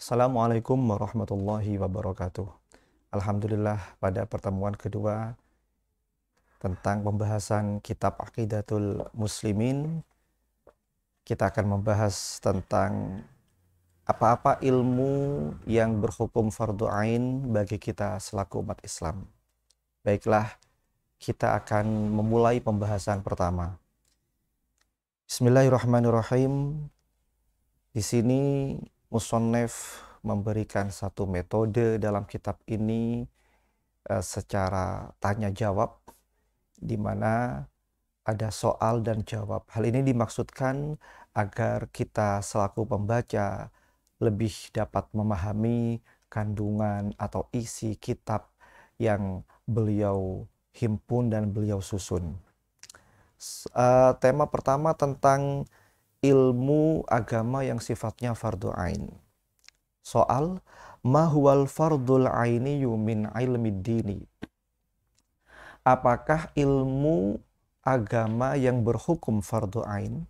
Assalamualaikum warahmatullahi wabarakatuh. Alhamdulillah, pada pertemuan kedua tentang pembahasan kitab Aqidatul Muslimin, kita akan membahas tentang apa-apa ilmu yang berhukum fardu ain bagi kita selaku umat Islam. Baiklah, kita akan memulai pembahasan pertama. Bismillahirrahmanirrahim. Di sini Musannef memberikan satu metode dalam kitab ini secara tanya jawab, di mana ada soal dan jawab. Hal ini dimaksudkan agar kita selaku pembaca lebih dapat memahami kandungan atau isi kitab yang beliau himpun dan beliau susun. Tema pertama tentang ilmu agama yang sifatnya fardu ain. Soal, ma huwal fardul ainiyu min ilmi dini? Apakah ilmu agama yang berhukum fardu ain?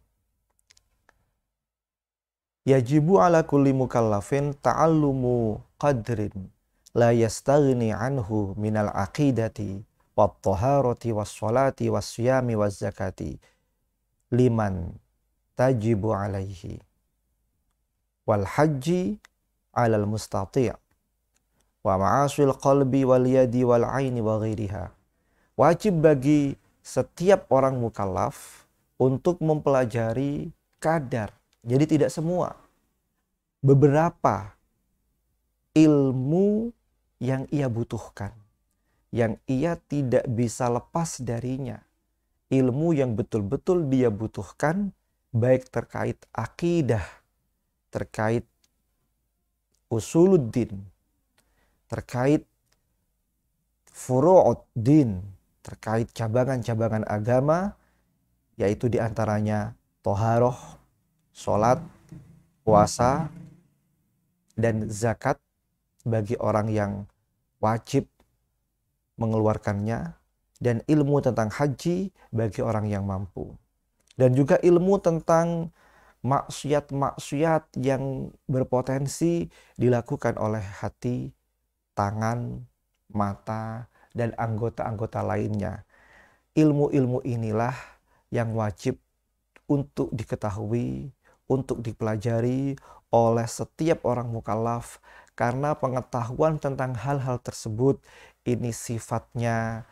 Yajibu ala kulli mukallafin ta'allumu qadrin la yastaghni anhu minal aqidati wat taharati was salati was siyami was zakati liman tajibu alaihi wal haji alal mustati' wa ma'asil qalbi wal yadi wal aini wa ghairiha. Wajib bagi setiap orang mukallaf untuk mempelajari kadar, jadi tidak semua, beberapa ilmu yang ia butuhkan, yang ia tidak bisa lepas darinya, ilmu yang betul-betul dia butuhkan, baik terkait akidah, terkait usuluddin, terkait furu'uddin, terkait cabangan-cabangan agama, yaitu diantaranya toharoh, sholat, puasa, dan zakat bagi orang yang wajib mengeluarkannya, dan ilmu tentang haji bagi orang yang mampu. Dan juga ilmu tentang maksiat-maksiat yang berpotensi dilakukan oleh hati, tangan, mata, dan anggota-anggota lainnya. Ilmu-ilmu inilah yang wajib untuk diketahui, untuk dipelajari oleh setiap orang mukallaf, karena pengetahuan tentang hal-hal tersebut ini sifatnya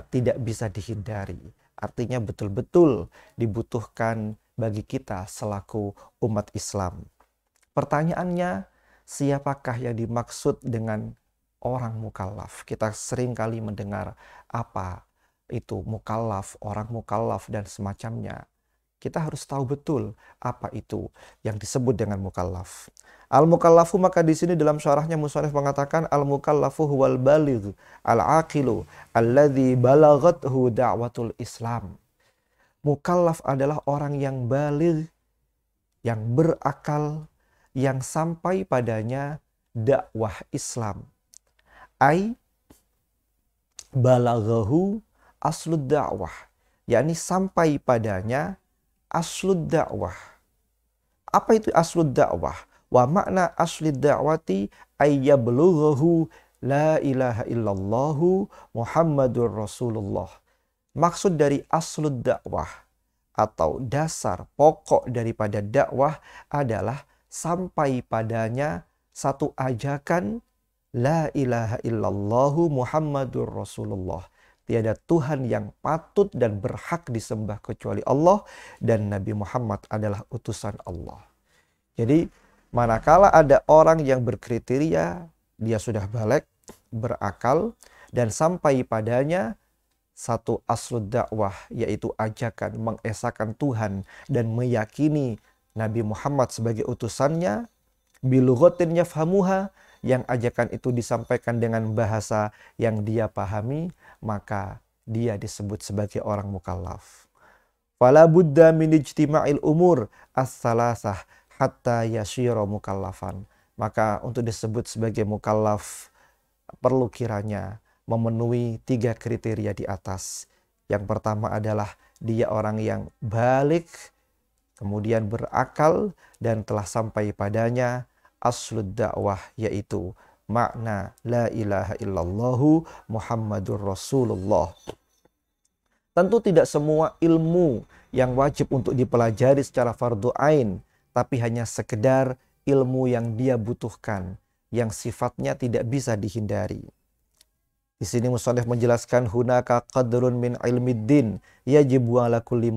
tidak bisa dihindari. Artinya betul-betul dibutuhkan bagi kita selaku umat Islam. Pertanyaannya, siapakah yang dimaksud dengan orang mukallaf? Kita sering kali mendengar apa itu mukallaf, orang mukallaf, dan semacamnya. Kita harus tahu betul apa itu yang disebut dengan mukallaf. Al-mukallafu, maka di sini dalam syarahnya musannif mengatakan al-mukallafu huwal baligh al-aqilu alladzi balaghathu da'watul Islam. Mukallaf adalah orang yang baligh, yang berakal, yang sampai padanya dakwah Islam. Ai balaghahu aslud dakwah, yakni sampai padanya aslud dakwah. Apa itu aslud dakwah? Wa makna aslud dakwati ayyablughahu la ilaha illallahu Muhammadur Rasulullah. Maksud dari aslud dakwah atau dasar pokok daripada dakwah adalah sampai padanya satu ajakan la ilaha illallahu Muhammadur Rasulullah. Tiada Tuhan yang patut dan berhak disembah kecuali Allah, dan Nabi Muhammad adalah utusan Allah. Jadi manakala ada orang yang berkriteria, dia sudah balik, berakal, dan sampai padanya satu aslud dakwah, yaitu ajakan mengesahkan Tuhan dan meyakini Nabi Muhammad sebagai utusannya, bilughatin yafhamuha, yang ajakan itu disampaikan dengan bahasa yang dia pahami, maka dia disebut sebagai orang mukallaf. Fala budda min ijtima'il umur as-salasah hatta yashira mukallafan. Maka untuk disebut sebagai mukallaf perlu kiranya memenuhi 3 kriteria di atas. Yang pertama adalah dia orang yang balik, kemudian berakal, dan telah sampai padanya aslud dakwah, yaitu makna la ilaha illallahu Muhammadur Rasulullah. Tentu tidak semua ilmu yang wajib untuk dipelajari secara fardu ain, tapi hanya sekedar ilmu yang dia butuhkan, yang sifatnya tidak bisa dihindari. Di sini musannif menjelaskan hunaka qadrun min ilmiddin yajibu ala kulli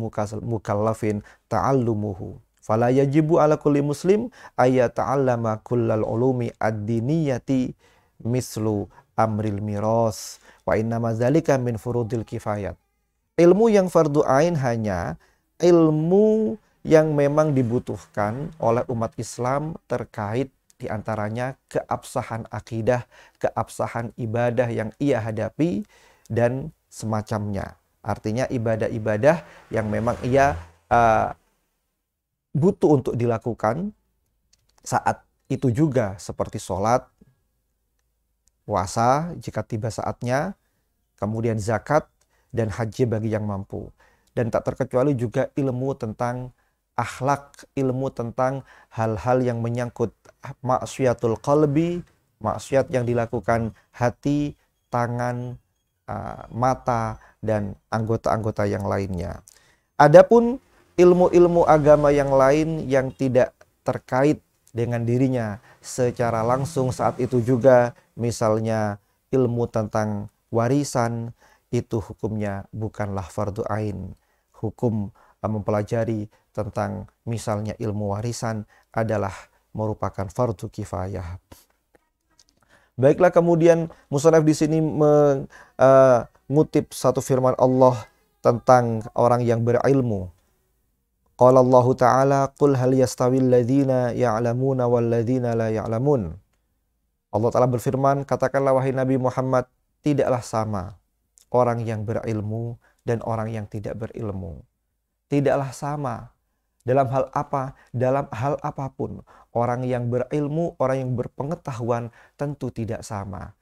mukallafin ta'allumuhu. Fala yajibu ala kulli muslim ayata'allama kullal ulumi ad-diniyati mislu amril miras wa innama dzalika min furudil kifayat. Ilmu yang fardu ain hanya ilmu yang memang dibutuhkan oleh umat Islam terkait diantaranya keabsahan akidah, keabsahan ibadah yang ia hadapi, dan semacamnya. Artinya ibadah-ibadah yang memang ia butuh untuk dilakukan saat itu juga, seperti sholat, puasa jika tiba saatnya, kemudian zakat, dan haji bagi yang mampu. Dan tak terkecuali juga ilmu tentang akhlak, ilmu tentang hal-hal yang menyangkut maksiatul qalbi, maksiat yang dilakukan hati, tangan, mata, dan anggota-anggota yang lainnya. Adapun ilmu-ilmu agama yang lain yang tidak terkait dengan dirinya secara langsung saat itu juga, misalnya ilmu tentang warisan, itu hukumnya bukanlah fardu ain. Hukum mempelajari tentang misalnya ilmu warisan adalah merupakan fardu kifayah. Baiklah, kemudian musannaf di sini mengutip satu firman Allah tentang orang yang berilmu. Qala Allah Ta'ala, qul hal yastawil ladzina ya'lamuna wal ladzina la ya'lamun. Allah Ta'ala berfirman, katakanlah wahai Nabi Muhammad, tidaklah sama orang yang berilmu dan orang yang tidak berilmu. Tidaklah sama. Dalam hal apa? Dalam hal apapun. Orang yang berilmu, orang yang berpengetahuan tentu tidak sama.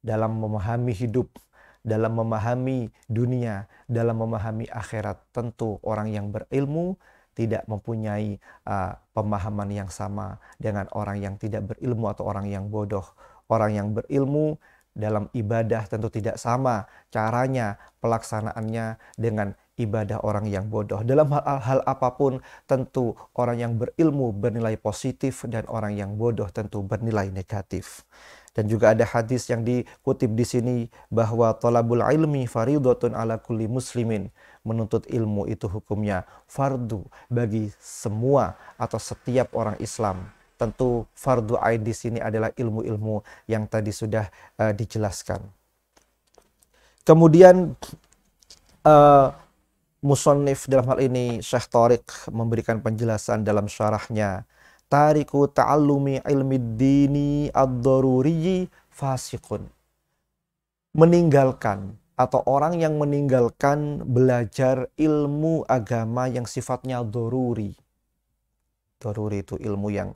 Dalam memahami hidup, dalam memahami dunia, dalam memahami akhirat, tentu orang yang berilmu tidak mempunyai pemahaman yang sama dengan orang yang tidak berilmu atau orang yang bodoh. Orang yang berilmu dalam ibadah tentu tidak sama caranya, pelaksanaannya dengan ibadah orang yang bodoh. Dalam hal apapun tentu orang yang berilmu bernilai positif dan orang yang bodoh tentu bernilai negatif. Dan juga ada hadis yang dikutip di sini bahwa thalabul ilmi faridatun ala kulli muslimin. Menuntut ilmu itu hukumnya fardu bagi semua atau setiap orang Islam. Tentu fardu ain di sini adalah ilmu-ilmu yang tadi sudah dijelaskan. Kemudian musannif dalam hal ini Syekh Thariq memberikan penjelasan dalam syarahnya, tariku ta'allumi ilmi dini ad-daruriyyi fasiqun. Meninggalkan atau orang yang meninggalkan belajar ilmu agama yang sifatnya daruri. Daruri itu ilmu yang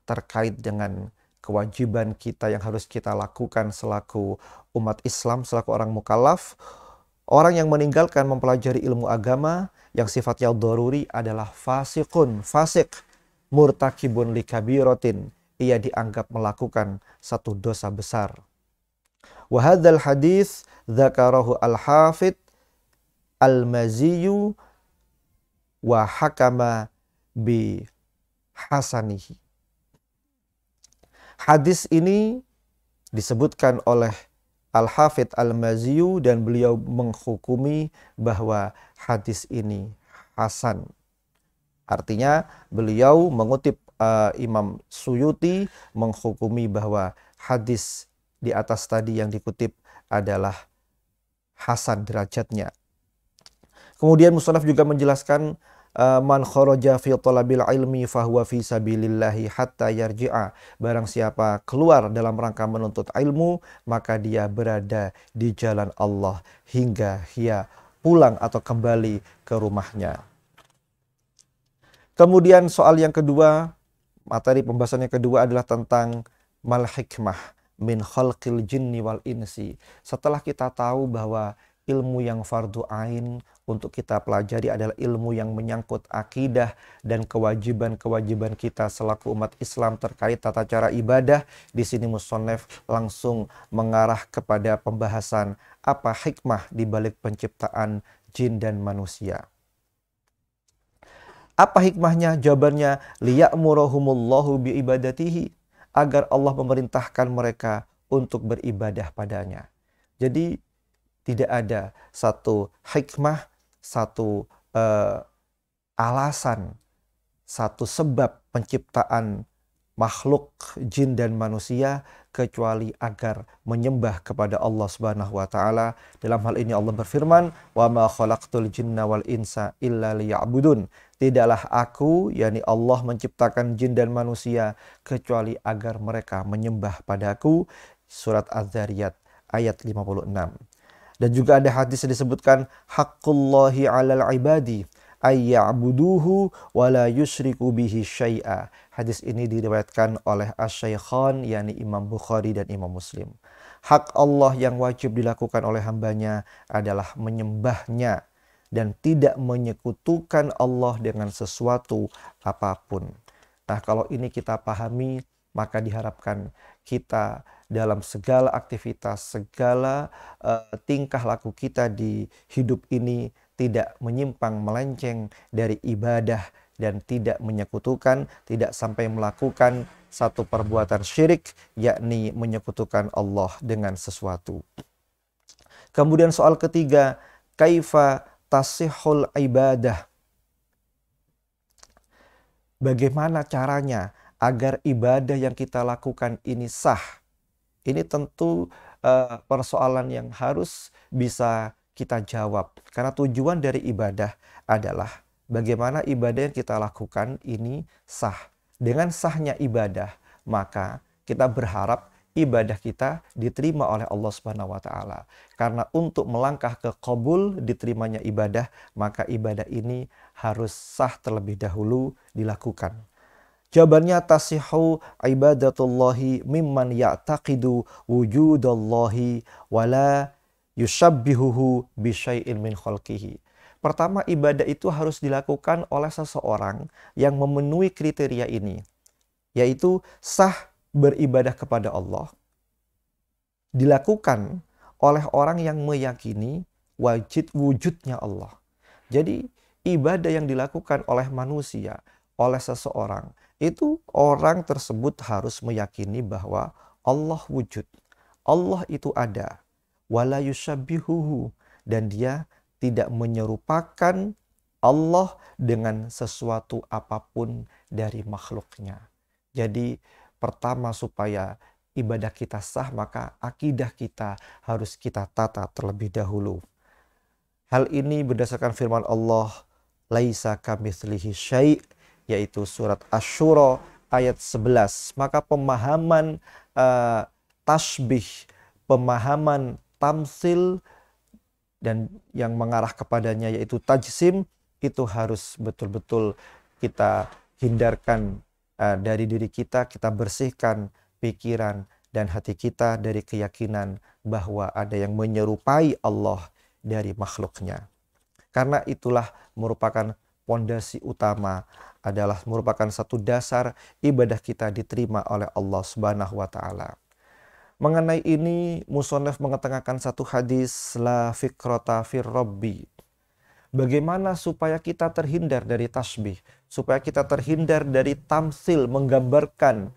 terkait dengan kewajiban kita yang harus kita lakukan selaku umat Islam, selaku orang mukallaf. Orang yang meninggalkan mempelajari ilmu agama yang sifatnya daruri adalah fasiqun, fasik, murtakibun likabiratin. Ia dianggap melakukan satu dosa besar. Wa hadzal hadits dzakarahu al-Hafidz al-Maziyyu wa hakama bi hasanihi. Hadis ini disebutkan oleh Al-Hafidz Al-Maziyyu dan beliau menghukumi bahwa hadis ini hasan. Artinya beliau mengutip Imam Suyuti menghukumi bahwa hadis di atas tadi yang dikutip adalah hasan derajatnya. Kemudian musannaf juga menjelaskan man kharaja fi talabil ilmi fahuwa fi sabilillahi hatta yarji'a. Barang siapa keluar dalam rangka menuntut ilmu, maka dia berada di jalan Allah hingga ia pulang atau kembali ke rumahnya. Kemudian soal yang kedua, materi pembahasan yang kedua adalah tentang mal hikmah min khalqil jinni wal insi. Setelah kita tahu bahwa ilmu yang fardu ain untuk kita pelajari adalah ilmu yang menyangkut akidah dan kewajiban-kewajiban kita selaku umat Islam terkait tata cara ibadah. Di sini musannaf langsung mengarah kepada pembahasan apa hikmah di balik penciptaan jin dan manusia. Apa hikmahnya? Jawabannya, liya'murahumullahu biibadatihi, agar Allah memerintahkan mereka untuk beribadah padanya. Jadi tidak ada satu hikmah, satu alasan, satu sebab penciptaan makhluk jin dan manusia kecuali agar menyembah kepada Allah Subhanahu wa taala. Dalam hal ini Allah berfirman, "Wa ma khalaqtul jinna wal insa illa liya'budun." Tidaklah aku, yakni Allah, menciptakan jin dan manusia kecuali agar mereka menyembah padaku. Surat Az-Zariyat ayat 56. Dan juga ada hadis yang disebutkan, haqqullahi 'alal ibadi ayya'buduhu wa la yusyriku bihi syai'a. Hadis ini diriwayatkan oleh Asy-Syaikhan, yakni Imam Bukhari dan Imam Muslim. Hak Allah yang wajib dilakukan oleh hambanya adalah menyembahnya dan tidak menyekutukan Allah dengan sesuatu apapun. Nah, kalau ini kita pahami, maka diharapkan kita dalam segala aktivitas, segala tingkah laku kita di hidup ini tidak menyimpang melenceng dari ibadah dan tidak menyekutukan, tidak sampai melakukan satu perbuatan syirik, yakni menyekutukan Allah dengan sesuatu. Kemudian soal ketiga, kaifa tasihul ibadah. Bagaimana caranya agar ibadah yang kita lakukan ini sah? Ini tentu persoalan yang harus bisa kita jawab. Karena tujuan dari ibadah adalah bagaimana ibadah yang kita lakukan ini sah. Dengan sahnya ibadah, maka kita berharap ibadah kita diterima oleh Allah Subhanahu wa taala. Karena untuk melangkah ke qabul, diterimanya ibadah, maka ibadah ini harus sah terlebih dahulu dilakukan. Jawabannya, tasihu ibadatullahi mimman ya'taqidu wujudallahi wala yushabbihuhu bisyai'in min khalqihi. Pertama, ibadah itu harus dilakukan oleh seseorang yang memenuhi kriteria ini, yaitu sah beribadah kepada Allah, dilakukan oleh orang yang meyakini wujudnya Allah. Jadi ibadah yang dilakukan oleh manusia, oleh seseorang, itu orang tersebut harus meyakini bahwa Allah wujud, Allah itu ada, wala yushabbihuhu, dan dia tidak menyerupakan Allah dengan sesuatu apapun dari makhluknya. Jadi pertama, supaya ibadah kita sah, maka akidah kita harus kita tata terlebih dahulu. Hal ini berdasarkan firman Allah, laisa kamitslihi syai', yaitu surat Asy-Syura ayat 11. Maka pemahaman tasbih, pemahaman tamsil, dan yang mengarah kepadanya yaitu tajsim, itu harus betul-betul kita hindarkan dari diri kita. Kita bersihkan pikiran dan hati kita dari keyakinan bahwa ada yang menyerupai Allah dari makhluknya. Karena itulah merupakan pondasi utama, adalah merupakan satu dasar ibadah kita diterima oleh Allah Subhanahu wa taala. Mengenai ini, musannaf mengetengahkan satu hadis, la fikrata fir rabbi. Bagaimana supaya kita terhindar dari tasbih, supaya kita terhindar dari tamsil, menggambarkan,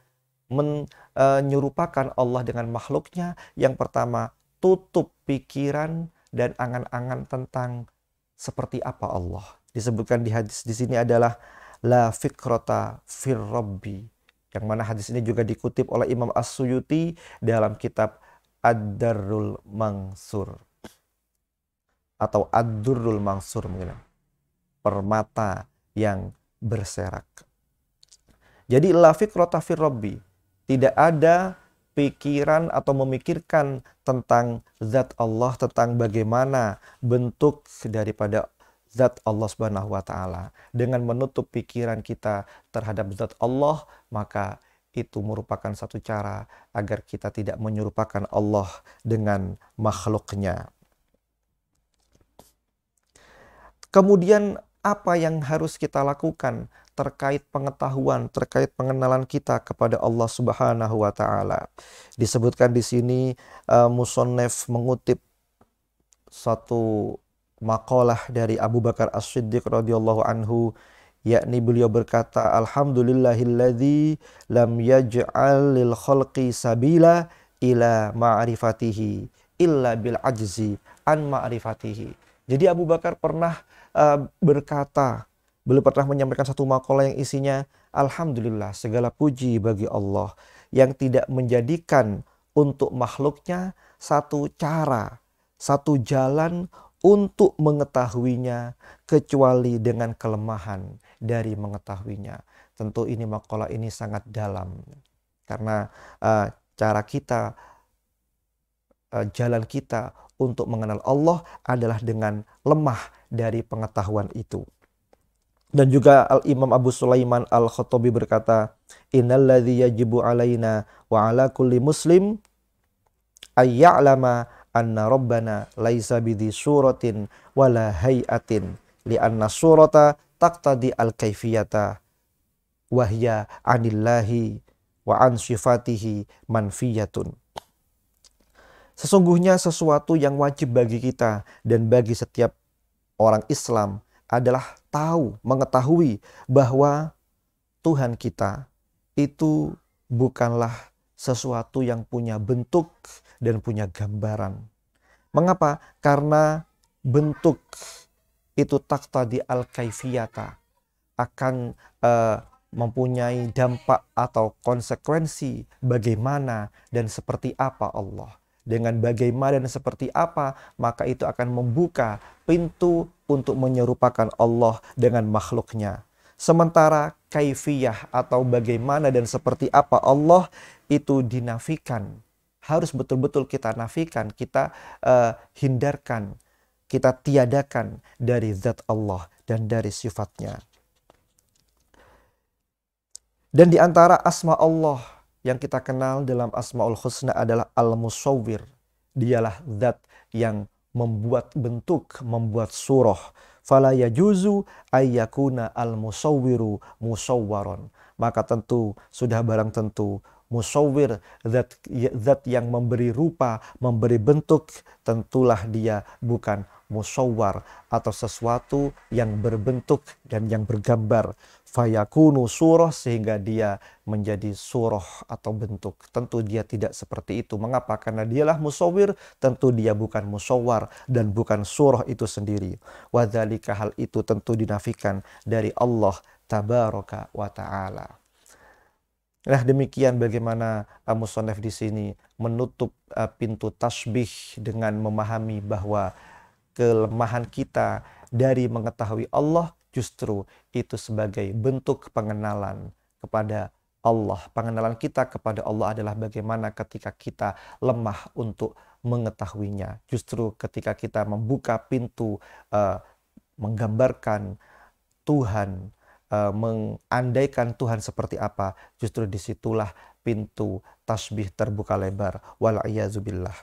menyerupakan Allah dengan makhluknya. Yang pertama, tutup pikiran dan angan-angan tentang seperti apa Allah. Disebutkan di hadis di sini adalah la fikrata fir rabbi, yang mana hadis ini juga dikutip oleh Imam As-Suyuti dalam kitab Ad-Darrul Mansur atau Ad-Durrul Mansur, mungkin permata yang berserak. Jadi la fikrata fir rabbi, tidak ada pikiran atau memikirkan tentang zat Allah, tentang bagaimana bentuk daripada zat Allah Subhanahu wa taala. Dengan menutup pikiran kita terhadap zat Allah, maka itu merupakan satu cara agar kita tidak menyerupakan Allah dengan makhluknya. Kemudian apa yang harus kita lakukan terkait pengetahuan, terkait pengenalan kita kepada Allah Subhanahu wa taala. Disebutkan di sini musannif mengutip satu makalah dari Abu Bakar As-Siddiq radhiyallahu anhu, yakni beliau berkata, alhamdulillahilladzi lam yaj'al lil khalqi sabila ila ma'rifatihi illa bil ajzi an ma'rifatihi. Jadi Abu Bakar pernah berkata, beliau pernah menyampaikan satu makalah yang isinya, alhamdulillah, segala puji bagi Allah yang tidak menjadikan untuk makhluknya satu cara, satu jalan untuk mengetahuinya kecuali dengan kelemahan dari mengetahuinya. Tentu ini makalah ini sangat dalam karena cara kita, jalan kita untuk mengenal Allah adalah dengan lemah dari pengetahuan itu. Dan juga Al-Imam Abu Sulaiman Al-Khattabi berkata, innalladzi yajibu alaina wa ala kulli muslim ayya'lama anna rabbana laisa bidhi suratin wala hay'atin li'anna surata taqtadi al-kaifiyata wahya anillahi wa an sifatihi manfiyatun. Sesungguhnya sesuatu yang wajib bagi kita dan bagi setiap orang Islam adalah mengetahui bahwa Tuhan kita itu bukanlah sesuatu yang punya bentuk dan punya gambaran. Mengapa? Karena bentuk itu taqtadi al-kaifiyata, akan mempunyai dampak atau konsekuensi bagaimana dan seperti apa Allah. Dengan bagaimana dan seperti apa, maka itu akan membuka pintu untuk menyerupakan Allah dengan makhluknya. Sementara kaifiyah atau bagaimana dan seperti apa Allah itu dinafikan. Harus betul-betul kita nafikan, kita hindarkan, kita tiadakan dari zat Allah dan dari sifatnya. Dan di antara asma Allah yang kita kenal dalam Asmaul Husna adalah Al-Musawwir. Dialah zat yang membuat bentuk, membuat surah. Fala yajuzu ayyakuna al-musawwiru musawwaron. Maka tentu, sudah barang tentu, musawwir, zat yang memberi rupa, memberi bentuk, tentulah dia bukan musawwar atau sesuatu yang berbentuk dan yang bergambar. Fayakunu surah, sehingga dia menjadi surah atau bentuk. Tentu dia tidak seperti itu. Mengapa? Karena dialah musawwir, tentu dia bukan musawwar dan bukan surah itu sendiri. Wadzalika, hal itu tentu dinafikan dari Allah tabaraka wa ta'ala. Nah, demikian bagaimana musannif di sini menutup pintu tasbih dengan memahami bahwa kelemahan kita dari mengetahui Allah justru itu sebagai bentuk pengenalan kepada Allah. Pengenalan kita kepada Allah adalah bagaimana ketika kita lemah untuk mengetahuinya. Justru ketika kita membuka pintu menggambarkan Tuhan, mengandaikan Tuhan seperti apa, justru disitulah pintu tasbih terbuka lebar. Wal'iyadzubillah.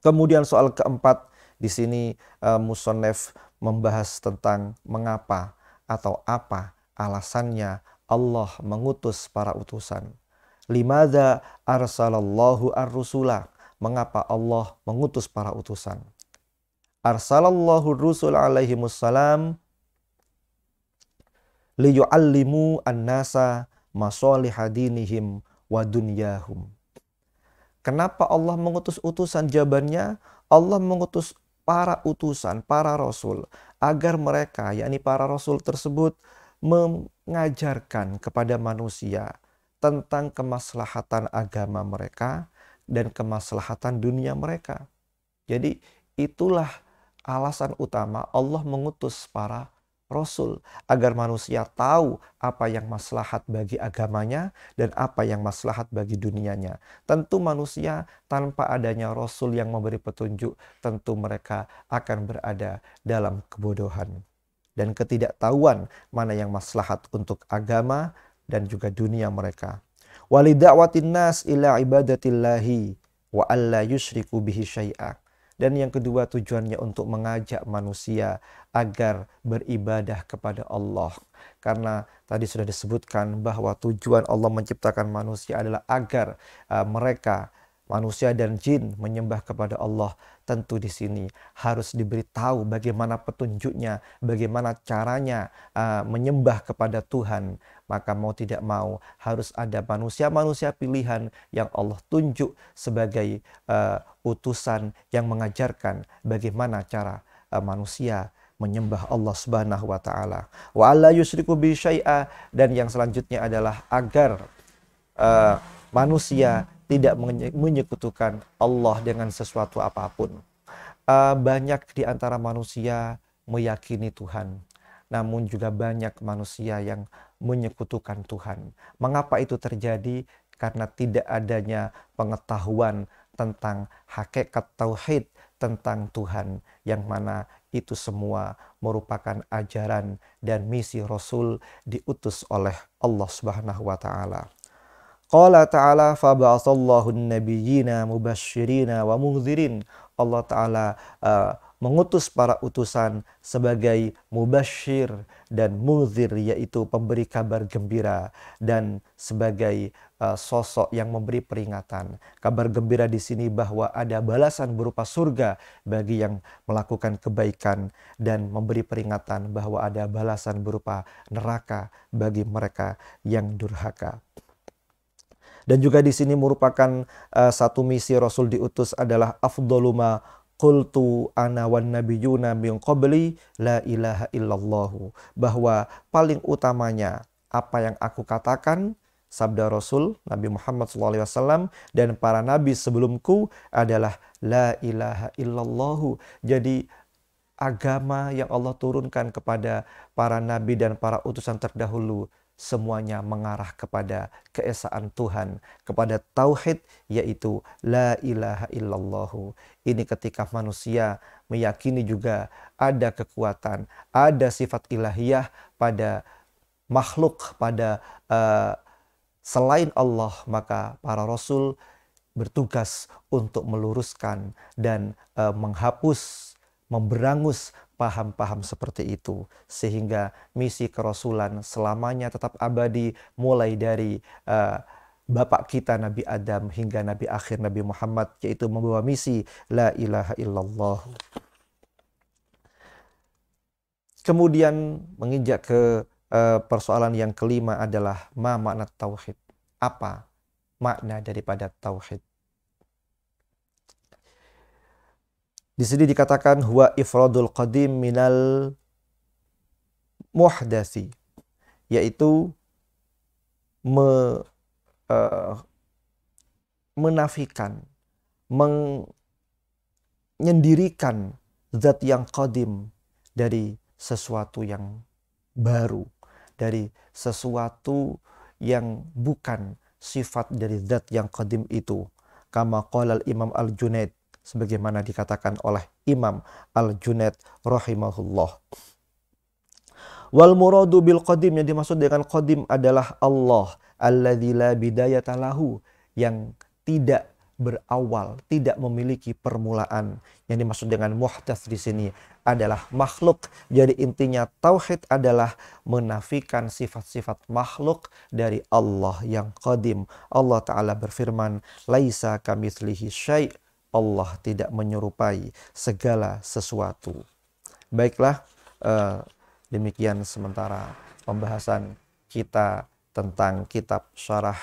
Kemudian soal keempat, di sini musannif membahas tentang mengapa atau apa alasannya Allah mengutus para utusan. Limadza arsalallahu ar-rusula. Mengapa Allah mengutus para utusan? Arsalallahu ar-rusul alaihimussalam liyu'allimu an-nasa masalihah dinihim wa dunyahum. Kenapa Allah mengutus utusan? Jawabannya, Allah mengutus para utusan, para rasul, agar mereka, yakni para rasul tersebut, mengajarkan kepada manusia tentang kemaslahatan agama mereka dan kemaslahatan dunia mereka. Jadi itulah alasan utama Allah mengutus para rasul, agar manusia tahu apa yang maslahat bagi agamanya dan apa yang maslahat bagi dunianya. Tentu manusia tanpa adanya rasul yang memberi petunjuk, tentu mereka akan berada dalam kebodohan dan ketidaktahuan mana yang maslahat untuk agama dan juga dunia mereka. Walida'watin nas ila ibadatillahi wa alla yusyriku bihi syai'a. Dan yang kedua, tujuannya untuk mengajak manusia agar beribadah kepada Allah. Karena tadi sudah disebutkan bahwa tujuan Allah menciptakan manusia adalah agar mereka manusia dan jin menyembah kepada Allah. Tentu di sini harus diberitahu bagaimana petunjuknya, bagaimana caranya menyembah kepada Tuhan. Maka mau tidak mau harus ada manusia-manusia pilihan yang Allah tunjuk sebagai utusan yang mengajarkan bagaimana cara manusia menyembah Allah Subhanahu wa taala. Wa alla yusyriku bi syai'a, dan yang selanjutnya adalah agar manusia tidak menyekutukan Allah dengan sesuatu apapun. Banyak di antara manusia meyakini Tuhan, namun juga banyak manusia yang menyekutukan Tuhan. Mengapa itu terjadi? Karena tidak adanya pengetahuan tentang hakikat tauhid, tentang Tuhan, yang mana itu semua merupakan ajaran dan misi Rasul diutus oleh Allah Subhanahu wa taala. Qala ta'ala faba'athallahu an-nabiyyina mubashshirina wa mundzirin. Allah Ta'ala mengutus para utusan sebagai mubashshir dan mundzir, yaitu pemberi kabar gembira, dan sebagai sosok yang memberi peringatan. Kabar gembira di sini bahwa ada balasan berupa surga bagi yang melakukan kebaikan, dan memberi peringatan bahwa ada balasan berupa neraka bagi mereka yang durhaka. Dan juga di sini merupakan satu misi Rasul diutus adalah afdalu ma qultu ana wan nabiyyuna min qabli la ilaha illallah. Bahwa paling utamanya apa yang aku katakan, sabda Rasul Nabi Muhammad SAW dan para nabi sebelumku adalah la ilaha illallah. Jadi agama yang Allah turunkan kepada para nabi dan para utusan terdahulu semuanya mengarah kepada keesaan Tuhan, kepada tauhid, yaitu la ilaha illallah. Ini ketika manusia meyakini juga ada kekuatan, ada sifat ilahiyah pada makhluk, pada selain Allah, maka para rasul bertugas untuk meluruskan dan menghapus, memberangus paham-paham seperti itu, sehingga misi kerasulan selamanya tetap abadi, mulai dari bapak kita Nabi Adam hingga Nabi akhir Nabi Muhammad, yaitu membawa misi la ilaha illallah. Kemudian menginjak ke persoalan yang kelima adalah ma makna tauhid. Apa makna daripada tauhid? Di sini dikatakan huwa ifradul qadim minal muhdasi, yaitu menafikan, menyendirikan zat yang qadim dari sesuatu yang baru, dari sesuatu yang bukan sifat dari zat yang qadim itu. Kama qala al-Imam Al-Junaid, sebagaimana dikatakan oleh Imam Al-Junaid rahimahullah. Wal muradu bil qadim, yang dimaksud dengan qadim adalah Allah alladzi la bidayata lahu, yang tidak berawal, tidak memiliki permulaan. Yang dimaksud dengan muhdats di sini adalah makhluk. Jadi intinya tauhid adalah menafikan sifat-sifat makhluk dari Allah yang qadim. Allah Ta'ala berfirman, laisa kamitslihi syai', Allah tidak menyerupai segala sesuatu. Baiklah, demikian sementara pembahasan kita tentang kitab Syarah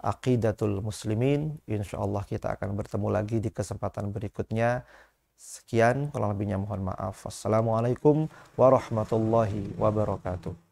Aqidatul Muslimin. Insyaallah kita akan bertemu lagi di kesempatan berikutnya. Sekian, kurang lebihnya mohon maaf. Wassalamualaikum warahmatullahi wabarakatuh.